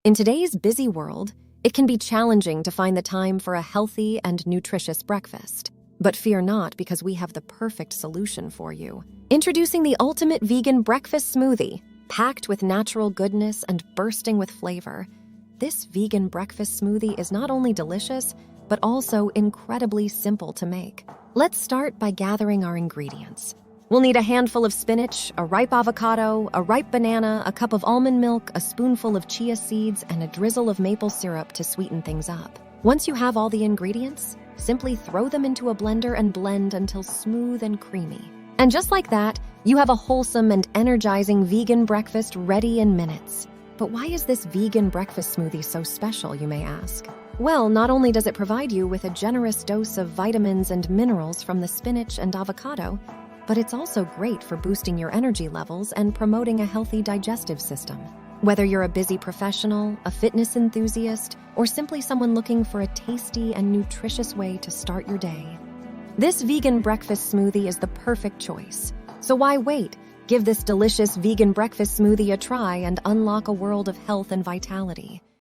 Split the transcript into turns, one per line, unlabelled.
In today's busy world, it can be challenging to find the time for a healthy and nutritious breakfast. But fear not, because we have the perfect solution for you. Introducing the ultimate vegan breakfast smoothie, packed with natural goodness and bursting with flavor. This vegan breakfast smoothie is not only delicious, but also incredibly simple to make. Let's start by gathering our ingredients. We'll need a handful of spinach, a ripe avocado, a ripe banana, a cup of almond milk, a spoonful of chia seeds, and a drizzle of maple syrup to sweeten things up. Once you have all the ingredients, simply throw them into a blender and blend until smooth and creamy. And just like that, you have a wholesome and energizing vegan breakfast ready in minutes. But why is this vegan breakfast smoothie so special, you may ask? Well, not only does it provide you with a generous dose of vitamins and minerals from the spinach and avocado, but it's also great for boosting your energy levels and promoting a healthy digestive system. Whether you're a busy professional, a fitness enthusiast, or simply someone looking for a tasty and nutritious way to start your day, this vegan breakfast smoothie is the perfect choice. So why wait? Give this delicious vegan breakfast smoothie a try and unlock a world of health and vitality.